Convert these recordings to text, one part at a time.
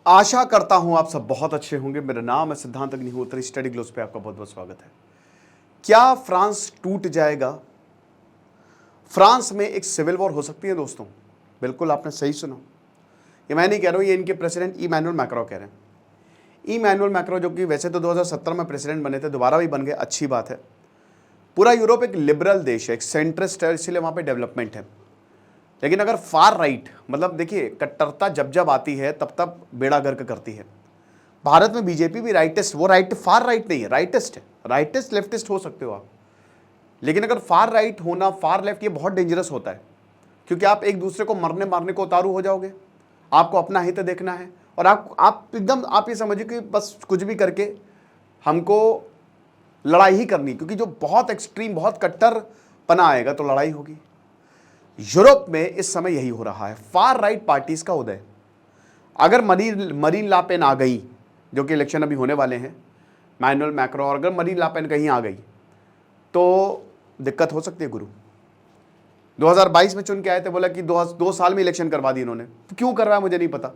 आशा करता हूं आप सब बहुत अच्छे होंगे। मेरा नाम है सिद्धांत अग्निहोत्री। स्टडी ग्लोस पे आपका बहुत बहुत स्वागत है। क्या फ्रांस टूट जाएगा? फ्रांस में एक सिविल वॉर हो सकती है दोस्तों। बिल्कुल आपने सही सुना। ये मैं नहीं कह रहा हूं, ये इनके प्रेसिडेंट इमैनुअल मैक्रों कह रहे हैं। इमैनुअल मैक्रों जो कि वैसे तो 2017 में प्रेसिडेंट बने थे, दोबारा भी बन गए, अच्छी बात है। पूरा यूरोप एक लिबरल देश है, एक सेंट्रिस्ट है, इसीलिए वहां पे डेवलपमेंट है। लेकिन अगर फार राइट, मतलब देखिए कट्टरता जब जब आती है तब तब बेड़ा गर्क करती है। भारत में बीजेपी भी राइटिस्ट, वो राइट फार राइट नहीं है, राइटिस्ट है। राइटिस्ट लेफ्टिस्ट हो सकते हो आप, लेकिन अगर फार राइट होना, फार लेफ्ट, ये बहुत डेंजरस होता है, क्योंकि आप एक दूसरे को मरने मारने को उतारू हो जाओगे। आपको अपना हित देखना है और आप एकदम आप ये समझिए कि बस कुछ भी करके हमको लड़ाई ही करनी, क्योंकि जो बहुत एक्सट्रीम, बहुत कट्टरपना आएगा तो लड़ाई होगी। यूरोप में इस समय यही हो रहा है, फार राइट पार्टीज का उदय। अगर मरीन लापेन आ गई, जो कि इलेक्शन अभी होने वाले हैं, मैनुअल मैक्रों, और अगर मरीन लापेन कहीं आ गई तो दिक्कत हो सकती है गुरु। 2022 में चुन के आए थे, बोला कि 2 साल में इलेक्शन करवा दी इन्होंने। क्यों करवाया मुझे नहीं पता।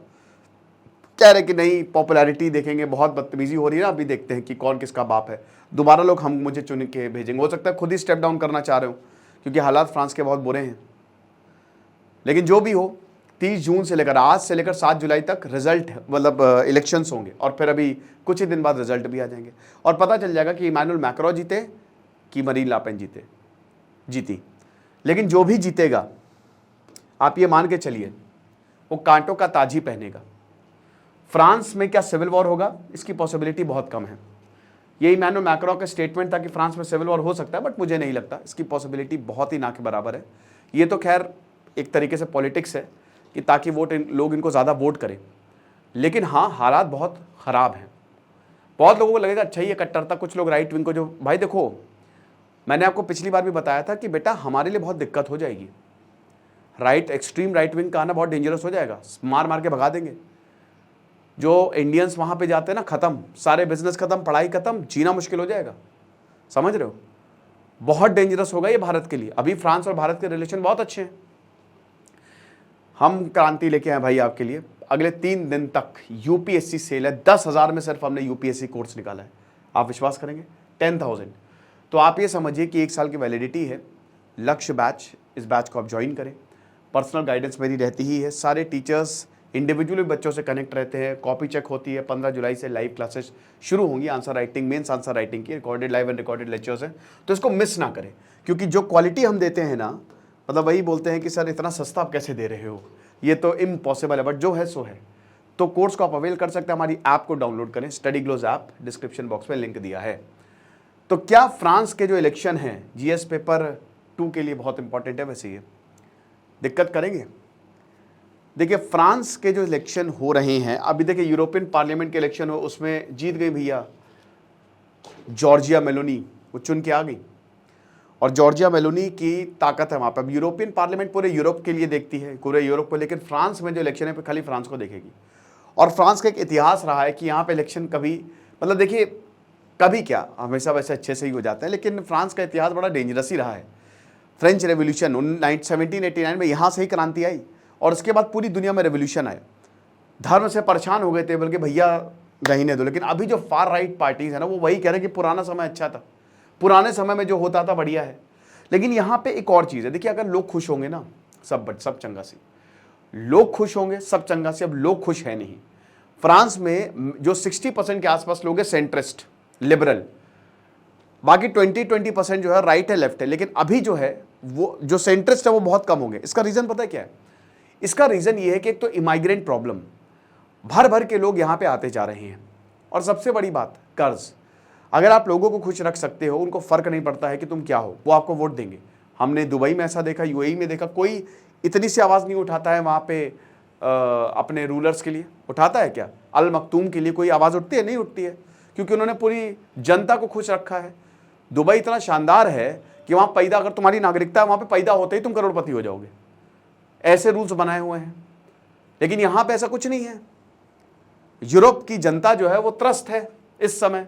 कह रहे कि नहीं पॉपुलैरिटी देखेंगे, बहुत बदतमीजी हो रही है ना, अभी देखते हैं कि कौन किसका बाप है। दोबारा लोग हम मुझे चुन के भेजेंगे। हो सकता है खुद ही स्टेप डाउन करना चाह रहे हो, क्योंकि हालात फ्रांस के बहुत बुरे हैं। लेकिन जो भी हो, 30 जून से लेकर आज से लेकर 7 जुलाई तक रिजल्ट, मतलब इलेक्शंस होंगे, और फिर अभी कुछ ही दिन बाद रिजल्ट भी आ जाएंगे और पता चल जाएगा कि इमैनुअल मैक्रों जीते कि मरीन लापेन जीती। लेकिन जो भी जीतेगा, आप ये मान के चलिए, वो कांटों का ताज ही पहनेगा। फ्रांस में क्या सिविल वॉर होगा? इसकी पॉसिबिलिटी बहुत कम है। ये इमैनुअल मैक्रों का स्टेटमेंट था कि फ्रांस में सिविल वॉर हो सकता है, बट मुझे नहीं लगता। इसकी पॉसिबिलिटी बहुत ही ना के बराबर है। ये तो खैर एक तरीके से पॉलिटिक्स है कि ताकि लोग इनको ज़्यादा वोट करें। लेकिन हाँ, हालात बहुत ख़राब हैं। बहुत लोगों को लगेगा अच्छा ये कट्टरता, कुछ लोग राइट विंग को, जो भाई देखो, मैंने आपको पिछली बार भी बताया था कि बेटा हमारे लिए बहुत दिक्कत हो जाएगी। एक्सट्रीम राइट विंग का आना बहुत डेंजरस हो जाएगा, मार मार के भगा देंगे। जो इंडियंस वहाँ पे जाते हैं ना, ख़त्म, सारे बिजनेस ख़त्म, पढ़ाई ख़त्म, जीना मुश्किल हो जाएगा। समझ रहे हो? बहुत डेंजरस होगा ये भारत के लिए। अभी फ्रांस और भारत के रिलेशन बहुत अच्छे हैं। हम क्रांति लेके आए भाई आपके लिए। अगले 3 दिन तक यूपीएससी सेल है। 10,000 में सिर्फ हमने यूपीएससी कोर्स निकाला है। आप विश्वास करेंगे? 10,000। तो आप ये समझिए कि 1 साल की वैलिडिटी है। लक्ष्य बैच, इस बैच को आप ज्वाइन करें। पर्सनल गाइडेंस मेरी रहती ही है। सारे टीचर्स इंडिविजुअली बच्चों से कनेक्ट रहते हैं। कॉपी चेक होती है। 15 जुलाई से लाइव क्लासेस शुरू होंगी। Answer writing, mains answer writing की recorded, live and recorded lectures हैं। तो इसको मिस ना करें, क्योंकि जो क्वालिटी हम देते हैं ना, मतलब वही बोलते हैं कि सर इतना सस्ता आप कैसे दे रहे हो, ये तो इम्पॉसिबल है, बट जो है सो है। तो कोर्स को आप अवेल कर सकते हैं। हमारी ऐप को डाउनलोड करें, study gloss app, description box में लिंक दिया है। तो क्या फ्रांस के जो इलेक्शन हैं, जीएस पेपर 2 के लिए बहुत इंपॉर्टेंट है। वैसे ये दिक्कत करेंगे। देखिए फ्रांस के जो इलेक्शन हो रहे हैं अभी, देखिए यूरोपियन पार्लियामेंट के इलेक्शन हो, उसमें जीत गई भैया जॉर्जिया मेलोनी, वो चुन के आ गई। और जॉर्जिया मेलोनी की ताकत है वहाँ पर। अब यूरोपियन पार्लियामेंट पूरे यूरोप के लिए देखती है, पूरे यूरोप को, लेकिन फ्रांस में जो इलेक्शन है खाली फ्रांस को देखेगी। और फ्रांस का एक इतिहास रहा है कि यहाँ पे इलेक्शन कभी, मतलब देखिए कभी क्या, हमेशा वैसे अच्छे से ही हो जाते हैं, लेकिन फ्रांस का इतिहास बड़ा डेंजरस ही रहा है। फ्रेंच रेवोल्यूशन 1789 में यहाँ से ही क्रांति आई, और उसके बाद पूरी दुनिया में रेवोल्यूशन आया। धर्म से परेशान हो गए थे, बल्कि भैया रहने दो। लेकिन अभी जो फार राइट पार्टीज है ना, वो वही कह रहे हैं कि पुराना समय अच्छा था, पुराने समय में जो होता था बढ़िया है। लेकिन यहाँ पे एक और चीज़ है। देखिए अगर लोग खुश होंगे ना, सब चंगा सी, लोग खुश होंगे, सब चंगा सी। अब लोग खुश है नहीं। फ्रांस में जो 60% के आसपास लोग हैं सेंट्रिस्ट, लिबरल, बाकी 20% जो है राइट है, लेफ्ट है। लेकिन अभी जो है वो जो सेंट्रिस्ट है वो बहुत कम होंगे। इसका रीज़न पता है क्या है? इसका रीज़न ये है कि एक तो इमाइग्रेंट प्रॉब्लम, भर भर के लोग यहाँ पे आते जा रहे हैं, और सबसे बड़ी बात कर्ज। अगर आप लोगों को खुश रख सकते हो, उनको फ़र्क नहीं पड़ता है कि तुम क्या हो, वो आपको वोट देंगे। हमने दुबई में ऐसा देखा, यूएई में देखा, कोई इतनी सी आवाज़ नहीं उठाता है वहाँ पे अपने रूलर्स के लिए। उठाता है क्या? अल मखतूम के लिए कोई आवाज़ उठती है? नहीं उठती है, क्योंकि उन्होंने पूरी जनता को खुश रखा है। दुबई इतना शानदार है कि वहाँ पैदा, अगर तुम्हारी नागरिकता वहाँ पे पैदा होते ही तुम करोड़पति हो जाओगे। ऐसे रूल्स बनाए हुए हैं। लेकिन यहाँ पे ऐसा कुछ नहीं है। यूरोप की जनता जो है वो त्रस्त है इस समय।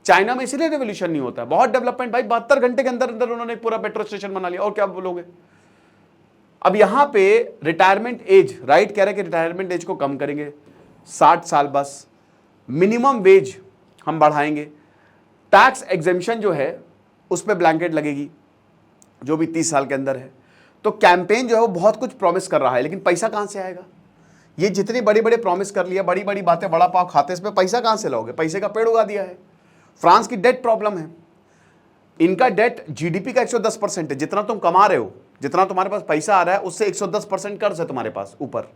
चाइना में इसलिए रेवोल्यूशन नहीं होता, बहुत डेवलपमेंट भाई, 72 घंटे के अंदर अंदर उन्होंने पूरा पेट्रोल स्टेशन बना लिया, और क्या बोलोगे। अब यहां पे रिटायरमेंट एज, राइट कह रहे हैं कि रिटायरमेंट एज को कम करेंगे, 60 साल बस, मिनिमम वेज हम बढ़ाएंगे, टैक्स एग्जेम्पशन जो है उस पर ब्लैंकेट लगेगी जो भी 30 साल के अंदर है। तो कैंपेन जो है वो बहुत कुछ प्रॉमिस कर रहा है, लेकिन पैसा कहां से आएगा? ये जितनी बड़ी बड़ी प्रॉमिस कर लिया, बड़ी बड़ी बातें, बड़ा पाव खाते, इस पे पैसा कहां से लाओगे? पैसे का पेड़ उगा दिया है। फ्रांस की डेट प्रॉब्लम है, इनका डेट जीडीपी का 110% है। जितना तुम कमा रहे हो, जितना तुम्हारे पास पैसा आ रहा है, उससे 110% कर्ज है तुम्हारे पास ऊपर,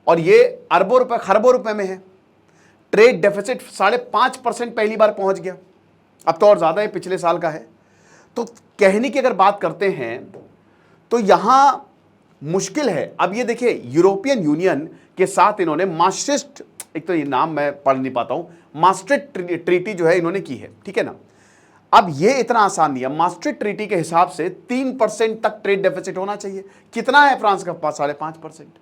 और ये अरबों रुपए, खरबों रुपए में है। ट्रेड डेफिसिट 5.5% पहली बार पहुंच गया, अब तो और ज्यादा है, पिछले साल का है। तो कहने की अगर बात करते हैं तो यहां मुश्किल है। अब ये देखिए, यूरोपियन यूनियन के साथ इन्होंने मास्ट्रिक्ट, एक तो ये नाम मैं पढ़ नहीं पाता हूं, मास्ट्रिक्ट ट्रीटी जो है इन्होंने की है, ठीक है ना। अब ये इतना आसान नहीं है। मास्ट्रिक्ट ट्रीटी के हिसाब से 3% तक ट्रेड डेफिसिट होना चाहिए। कितना है फ्रांस का पास? 5.5%।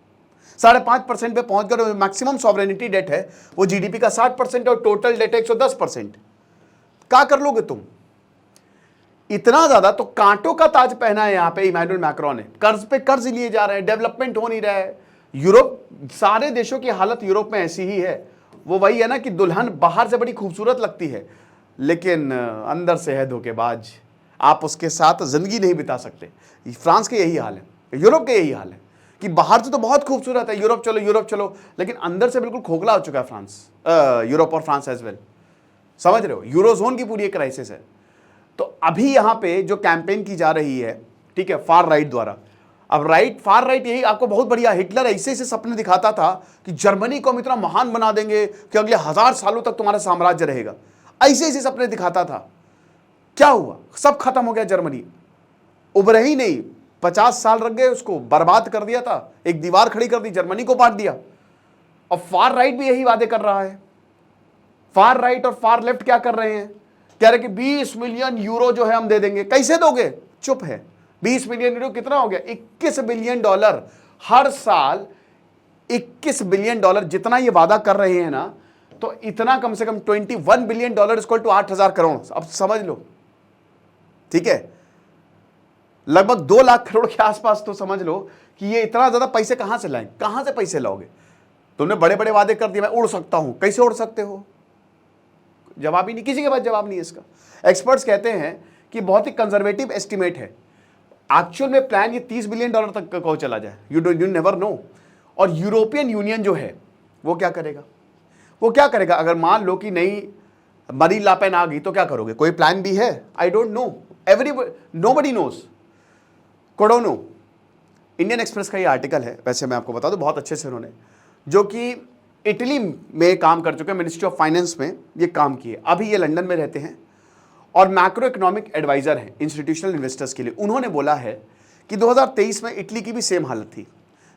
5.5% पे पहुंच गए। मैक्सिमम सॉवरेनिटी डेट है वो जीडीपी का 60% और टोटल डेट है 110%। क्या कर लोगे तुम इतना ज्यादा? तो कांटों का ताज पहना है यहां पे इमैनुअल मैक्रोन ने। कर्ज पे कर्ज लिए जा रहे हैं, डेवलपमेंट हो नहीं रहा है। यूरोप, सारे देशों की हालत यूरोप में ऐसी ही है। वो वही है ना कि दुल्हन बाहर से बड़ी खूबसूरत लगती है, लेकिन अंदर से है धोखेबाज। आप उसके साथ जिंदगी नहीं बिता सकते। फ्रांस के यही हाल है, यूरोप के यही हाल है कि बाहर से तो बहुत खूबसूरत है, यूरोप चलो यूरोप चलो, लेकिन अंदर से बिल्कुल खोखला हो चुका है फ्रांस, यूरोप और फ्रांस एज वेल। समझ रहे हो? यूरोजोन की पूरी एक क्राइसिस है। तो अभी यहां पे जो कैंपेन की जा रही है, ठीक है, फार राइट द्वारा। अब फार राइट यही आपको बहुत बढ़िया, हिटलर ऐसे ऐसे सपने दिखाता था कि जर्मनी को हम इतना महान बना देंगे कि अगले 1000 सालों तक तुम्हारा साम्राज्य रहेगा। ऐसे ऐसे सपने दिखाता था। क्या हुआ? सब खत्म हो गया। जर्मनी उभरे ही नहीं, 50 साल लग गए, उसको बर्बाद कर दिया था, एक दीवार खड़ी कर दी, जर्मनी को बांट दिया। और फार राइट भी यही वादे कर रहा है। फार राइट और फार लेफ्ट क्या कर रहे हैं? कह रहे कि 20 मिलियन यूरो जो है हम दे देंगे। कैसे दोगे? चुप है। 20 मिलियन यूरो कितना हो गया? 21 बिलियन डॉलर हर साल। 21 बिलियन डॉलर जितना ये वादा कर रहे हैं ना, तो इतना कम से कम 21 billion dollar equal to 8,000 crore. अब समझ लो, ठीक है, लगभग 2 लाख करोड़ के आसपास। तो समझ लो कि ये इतना ज्यादा पैसे कहां से लाएं? कहां से पैसे लाओगे? तुमने बड़े बड़े वादे कर दिए, मैं उड़ सकता हूं। कैसे उड़ सकते हो? जवाब ही नहीं, किसी के पास जवाब नहीं है इसका। एक्सपर्ट्स कहते हैं कि बहुत ही कंजर्वेटिव एस्टिमेट है। एक्चुअल में प्लान ये 30 बिलियन डॉलर तक को चला जाए। You never know. और यूरोपियन यूनियन जो है वो क्या करेगा? वो क्या करेगा अगर मान लो कि नई मरीन लापेन आ गई, तो क्या करोगे? कोई प्लान भी है? I don't know, nobody knows, कोडोनो। इंडियन एक्सप्रेस का ये आर्टिकल है, वैसे मैं आपको बता दूं, बहुत अच्छे से उन्होंने, जो कि इटली में काम कर चुके हैं, मिनिस्ट्री ऑफ फाइनेंस में ये काम किए। अभी ये लंदन में रहते हैं और मैक्रो इकोनॉमिक एडवाइजर हैं इंस्टीट्यूशनल इन्वेस्टर्स के लिए। उन्होंने बोला है कि 2023 में इटली की भी सेम हालत थी।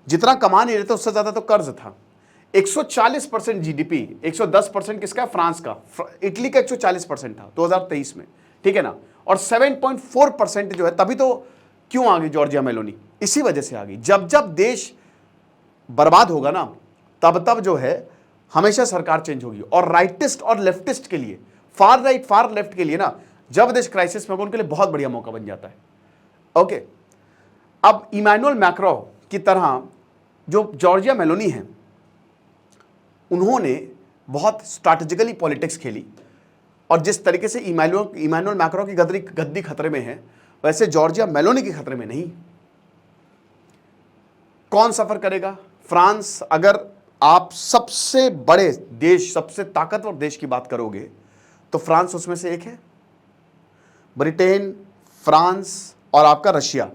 जितना कमा नहीं रहे थे उससे ज्यादा तो कर्ज था। 140% जीडीपी, 110% किसका? फ्रांस का। इटली का 140% था 2023 में, ठीक है ना। और 7.4% जो है, तभी तो क्यों आ गई जॉर्जिया मेलोनी? इसी वजह से आ गई। जब जब देश बर्बाद होगा ना, तब तब जो है हमेशा सरकार चेंज होगी। और राइटिस्ट और लेफ्टिस्ट के लिए, फार राइट फार लेफ्ट के लिए ना, जब देश क्राइसिस में होगा उनके लिए बहुत बढ़िया मौका बन जाता है। ओके, अब इमैनुअल मैक्रो की तरह जो जॉर्जिया मेलोनी है, उन्होंने बहुत स्ट्रैटेजिकली पॉलिटिक्स खेली। और जिस तरीके से इमैनुअल मैक्रो की गद्दी खतरे में है, वैसे जॉर्जिया मेलोनी की खतरे में नहीं। कौन सफर करेगा? फ्रांस। अगर आप सबसे बड़े देश, सबसे ताकतवर देश की बात करोगे तो फ्रांस उसमें से एक है। ब्रिटेन, फ्रांस और आपका रशिया,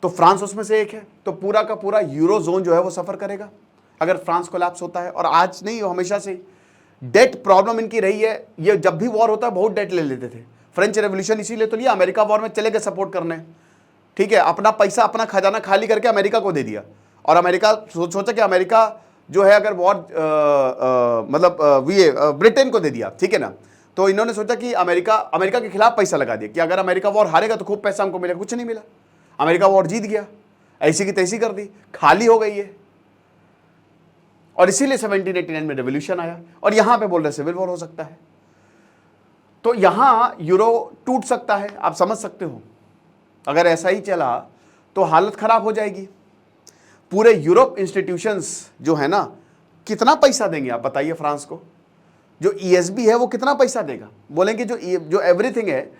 तो फ्रांस उसमें से एक है। तो पूरा का पूरा यूरोजोन जो है वो सफर करेगा अगर फ्रांस कोलैप्स होता है। और आज नहीं, हमेशा से डेट प्रॉब्लम इनकी रही है। ये जब भी वॉर होता है बहुत डेट ले लेते थे। फ्रेंच रेवोल्यूशन इसीलिए तो लिया, अमेरिका वॉर में चले गए सपोर्ट करने, ठीक है। अपना पैसा, अपना खजाना खाली करके अमेरिका को दे दिया। और अमेरिका सोचा कि अमेरिका जो है अगर वॉर ब्रिटेन को दे दिया, ठीक है ना। तो इन्होंने सोचा कि अमेरिका के खिलाफ पैसा लगा दिया कि अगर अमेरिका वॉर हारेगा तो खूब पैसा हमको मिलेगा। कुछ नहीं मिला। अमेरिका वॉर जीत गया, ऐसी की तैसी कर दी, खाली हो गई है। और इसीलिए 1789 में रेवोल्यूशन आया। और यहां पे बोल रहे सिविल वॉर हो सकता है। तो यहां यूरो टूट सकता है। आप समझ सकते हो, अगर ऐसा ही चला तो हालत खराब हो जाएगी। पूरे यूरोप इंस्टीट्यूशंस जो है ना, कितना पैसा देंगे आप बताइए फ्रांस को? जो ईएसबी है वो कितना पैसा देगा? बोलेंगे जो एवरीथिंग है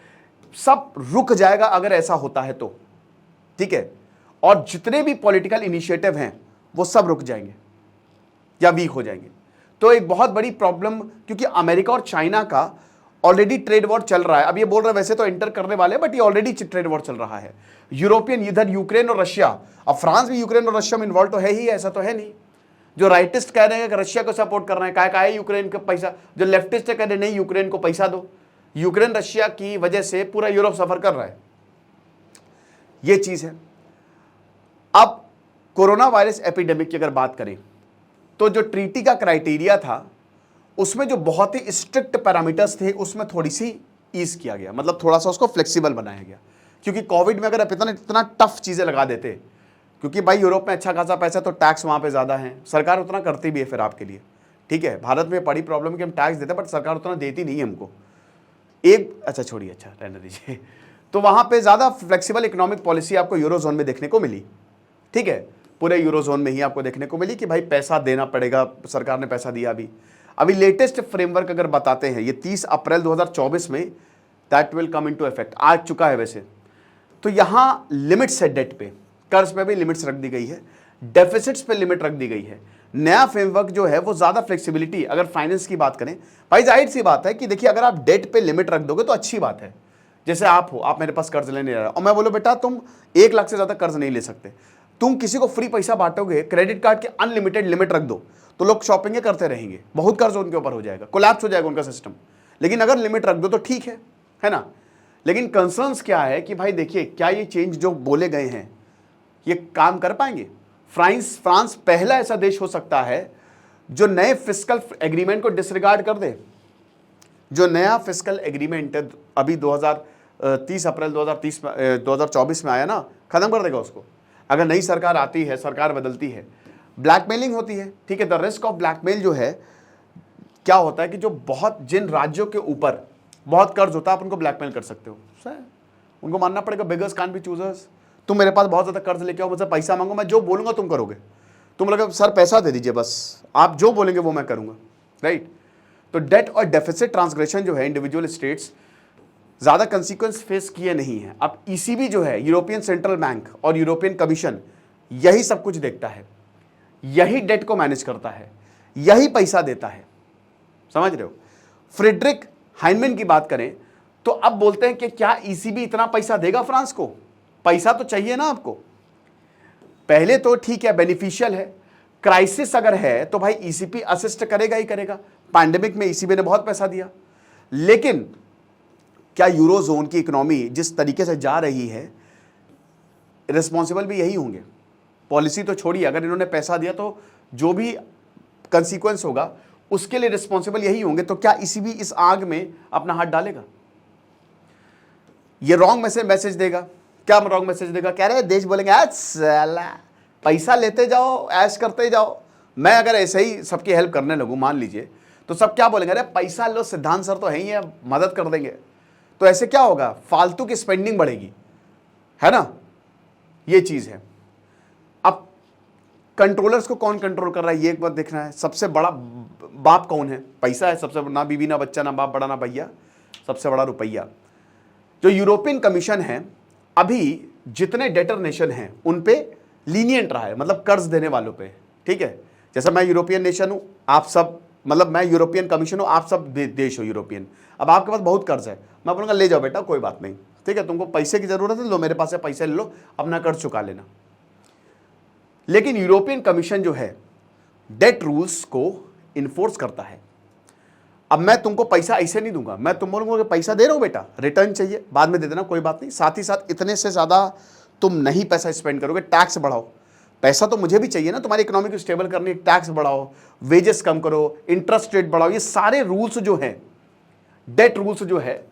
सब रुक जाएगा अगर ऐसा होता है तो, ठीक है, और जितने भी पॉलिटिकल इनिशिएटिव हैं वो सब रुक जाएंगे या वीक हो जाएंगे। तो एक बहुत बड़ी प्रॉब्लम, क्योंकि अमेरिका और चाइना का ऑलरेडी ट्रेड वॉर चल रहा है। अब ये बोल रहे वैसे तो एंटर करने वाले, बट ये ऑलरेडी ट्रेड वॉर चल रहा है। यूरोपियन, इधर यूक्रेन और रशिया, अब फ्रांस भी यूक्रेन और रशिया में इन्वॉल्व तो है ही, ऐसा तो है नहीं। जो राइटिस्ट कह रहे हैं कि रशिया को सपोर्ट कर रहे हैं, क्या है यूक्रेन का पैसा, जो लेफ्टिस्ट कह रहे हैं नहीं यूक्रेन को पैसा दो। यूक्रेन रशिया की वजह से पूरा यूरोप सफर कर रहा है, ये चीज है। अब कोरोना वायरस एपिडेमिक की अगर बात करें तो जो ट्रीटी का क्राइटेरिया था उसमें जो बहुत ही स्ट्रिक्ट पैरामीटर्स थे उसमें थोड़ी सी ईज किया गया, मतलब थोड़ा सा उसको फ्लेक्सिबल बनाया गया। क्योंकि कोविड में अगर आप इतना टफ चीजें लगा देते, क्योंकि भाई यूरोप में अच्छा खासा पैसा तो टैक्स वहां पे ज्यादा है, सरकार उतना करती भी है फिर आपके लिए, ठीक है। भारत में बड़ी प्रॉब्लम कि हम टैक्स देते हैं बट सरकार उतना देती नहीं है हमको। अच्छा छोड़िए, अच्छा रहने दीजिए। तो वहां पे ज्यादा फ्लेक्सिबल इकोनॉमिक पॉलिसी आपको यूरोजोन में देखने को मिली, ठीक है, पूरे यूरोजोन में ही आपको देखने को मिली कि भाई पैसा देना पड़ेगा, सरकार ने पैसा दिया। अभी लेटेस्ट फ्रेमवर्क अगर बताते हैं, ये 30 अप्रैल 2024 में that will come into effect, आ चुका है वैसे। तो यहां लिमिट्स है, डेट पे, कर्ज पे भी लिमिट्स रख दी गई है, डेफिसिट्स पे लिमिट रख दी गई है। नया फ्रेमवर्क जो है वो ज्यादा फ्लेक्सिबिलिटी, अगर फाइनेंस की बात करें, भाई जाहिर सी बात है कि देखिए अगर आप डेट पे लिमिट रख दोगे तो अच्छी बात है। जैसे आप हो, आप मेरे पास कर्ज लेने आ रहे हो और मैं बोलो बेटा तुम 1 लाख से ज्यादा कर्ज नहीं ले सकते, तुम किसी को फ्री पैसा बांटोगे, क्रेडिट कार्ड के अनलिमिटेड लिमिट रख दो तो लोग शॉपिंग करते रहेंगे, बहुत कर्ज उनके ऊपर हो जाएगा, कोलैप्स हो जाएगा उनका सिस्टम। लेकिन अगर लिमिट रख दो तो ठीक है ना। लेकिन कंसर्न्स क्या है कि भाई देखिए क्या ये चेंज जो बोले गए हैं ये काम कर पाएंगे? फ्रांस पहला ऐसा देश हो सकता है जो नए फिस्कल एग्रीमेंट को डिसरिगार्ड कर दे। जो नया फिस्कल एग्रीमेंट अभी 30 अप्रैल 2024 में आया ना, खत्म कर देगा उसको। अगर नई सरकार आती है, सरकार बदलती है, ब्लैकमेलिंग होती है, ठीक है। द रिस्क ऑफ ब्लैकमेल जो है, क्या होता है कि जो बहुत जिन राज्यों के ऊपर बहुत कर्ज होता है आप उनको ब्लैकमेल कर सकते हो, उनको मानना पड़ेगा बेगर्स कांट बी चूजर्स। तुम मेरे पास बहुत ज्यादा कर्ज लेके आओ, मुझसे पैसा मांगो, मैं जो बोलूंगा तुम करोगे, तुम लगे सर पैसा दे दीजिए बस, आप जो बोलेंगे वो मैं करूंगा, राइट। तो डेट और डेफिसिट ट्रांसग्रेशन जो है इंडिविजुअल स्टेट्स ज्यादा कंसीक्वेंस फेस किए नहीं है। अब ईसीबी जो है, यूरोपियन सेंट्रल बैंक और यूरोपियन कमीशन, यही सब कुछ देखता है, यही डेट को मैनेज करता है, यही पैसा देता है, समझ रहे हो। फ्रेडरिक हाइनमैन की बात करें तो अब बोलते हैं कि क्या ईसीबी इतना पैसा देगा फ्रांस को? पैसा तो चाहिए ना आपको। पहले तो ठीक है, बेनिफिशियल है, क्राइसिस अगर है तो भाई ईसीबी असिस्ट करेगा ही करेगा। पैंडेमिक में ईसीबी ने बहुत पैसा दिया, लेकिन क्या यूरोजोन की इकोनॉमी जिस तरीके से जा रही है, रिस्पॉन्सिबल भी यही होंगे? पॉलिसी तो छोड़िए, अगर इन्होंने पैसा दिया तो जो भी कंसीक्वेंस होगा उसके लिए रिस्पॉन्सिबल यही होंगे। तो क्या ईसीबी इस आग में अपना हाथ डालेगा? ये रॉन्ग मैसेज देगा। क्या रॉन्ग मैसेज देगा? कह रहे देश बोलेंगे साला पैसा लेते जाओ, ऐश करते जाओ। मैं अगर ऐसे ही सबकी हेल्प करने लगूं मान लीजिए, तो सब क्या बोलेंगे? अरे पैसा लो, सिद्धांत सर तो है ही है, मदद कर देंगे। तो ऐसे क्या होगा? फालतू की स्पेंडिंग बढ़ेगी, है ना, ये चीज है। अब कंट्रोलर्स को कौन कंट्रोल कर रहा है ये एक बार देखना है। सबसे बड़ा बाप कौन है? पैसा है सबसे, ना बीवी ना बच्चा ना बाप बड़ा ना भैया, सबसे बड़ा रुपया। जो यूरोपियन कमीशन है अभी जितने डेटर नेशन हैं उन पे लीनियंट रहा है, मतलब कर्ज देने वालों पे, ठीक है। जैसा मैं यूरोपियन नेशन हूं, आप सब, मतलब मैं यूरोपियन कमीशन हूं, आप सब देश हो यूरोपियन। अब आपके पास बहुत कर्ज है, मैं बोलूंगा ले जाओ बेटा कोई बात नहीं, ठीक है, तुमको पैसे की जरूरत है लो, मेरे पास है पैसे ले लो, अपना कर्ज चुका लेना। लेकिन यूरोपियन कमीशन जो है डेट रूल्स को इन्फोर्स करता है। अब मैं तुमको पैसा ऐसे नहीं दूंगा, मैं तुम बोलूंगा कि पैसा दे रहा हूं बेटा, रिटर्न चाहिए बाद में दे देना कोई बात नहीं, साथ ही साथ इतने से ज्यादा तुम नहीं पैसा स्पेंड करोगे, टैक्स बढ़ाओ। पैसा तो मुझे भी चाहिए ना तुम्हारी इकोनॉमी को स्टेबल करनी, टैक्स बढ़ाओ, वेजेस कम करो, इंटरेस्ट रेट बढ़ाओ। ये सारे रूल्स जो हैं, डेट रूल्स जो है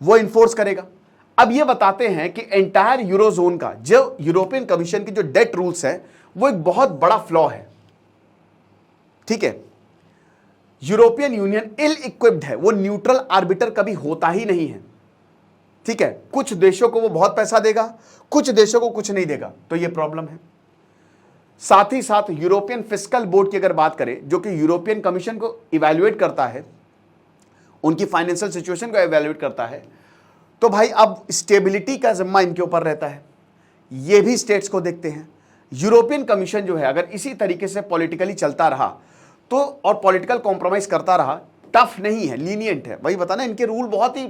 वो इन्फोर्स करेगा। अब ये बताते हैं कि एंटायर यूरोजोन का जो यूरोपियन कमीशन की जो डेट रूल्स है वो एक बहुत बड़ा फ्लॉ है, ठीक है। यूरोपियन यूनियन इल इक्विप्ड है, वो न्यूट्रल आर्बिटर कभी होता ही नहीं है, ठीक है। कुछ देशों को वो बहुत पैसा देगा, कुछ देशों को कुछ नहीं देगा, तो ये प्रॉब्लम है। साथ ही साथ यूरोपियन फिस्कल बोर्ड की अगर बात करें, जो कि यूरोपियन कमीशन को इवैल्यूएट करता है, उनकी फाइनेंशियल सिचुएशन को इवैल्यूएट करता है, तो भाई अब स्टेबिलिटी का जिम्मा इनके ऊपर रहता है। ये भी स्टेट्स को देखते हैं। यूरोपियन कमीशन जो है अगर इसी तरीके से पॉलिटिकली चलता रहा तो, और पॉलिटिकल कॉम्प्रोमाइज करता रहा, टफ नहीं है, लीनियंट है। वही बताना, इनके रूल बहुत ही,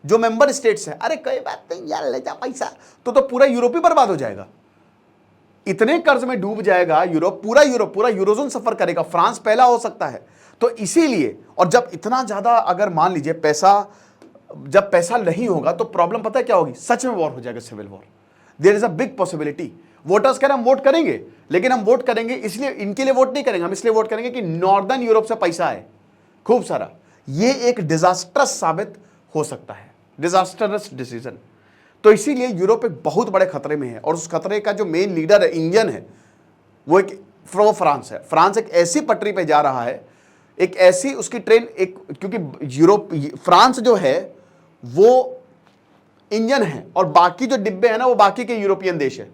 जो मेंबर स्टेट्स है, अरे कोई बात नहीं यार, ले जा पैसा, तो पूरा यूरोप ही बर्बाद हो जाएगा, इतने कर्ज में डूब जाएगा यूरोप, पूरा यूरोजोन सफर करेगा, फ्रांस पहला हो सकता है। तो इसीलिए, और जब इतना ज्यादा अगर मान लीजिए जब पैसा नहीं होगा तो प्रॉब्लम पता है क्या होगी, सच में वॉर हो जाएगा, civil war. There is a big possibility. Voters कह रहे हम वोट करेंगे, लेकिन हम वोट करेंगे इसलिए, इनके लिए वोट नहीं करेंगे, हम इसलिए वोट करेंगे कि नॉर्दर्न यूरोप से पैसा आए खूब सारा। ये एक डिजास्टरस साबित हो सकता है, डिजास्टरस डिसीजन। तो इसीलिए यूरोप एक बहुत बड़े खतरे में है, और उस खतरे का जो मेन लीडर है, इंजन है, वो एक फ्रांस है। फ्रांस एक ऐसी पटरी पे जा रहा है, एक ऐसी उसकी ट्रेन, एक, क्योंकि फ्रांस जो है वो इंजन है, और बाकी जो डिब्बे हैं ना वो बाकी के यूरोपियन देश है।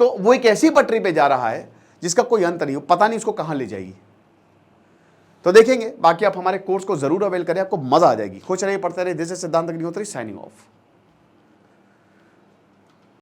तो वो एक ऐसी पटरी पे जा रहा है जिसका कोई अंत नहीं हो, पता नहीं उसको कहां ले जाएगी। तो देखेंगे। बाकी आप हमारे कोर्स को जरूर अवेल करें, आपको मजा आ जाएगी। खुश रहिए, पढ़ते रहिए। दिस इज सिद्धांत अग्निहोत्री साइनिंग ऑफ।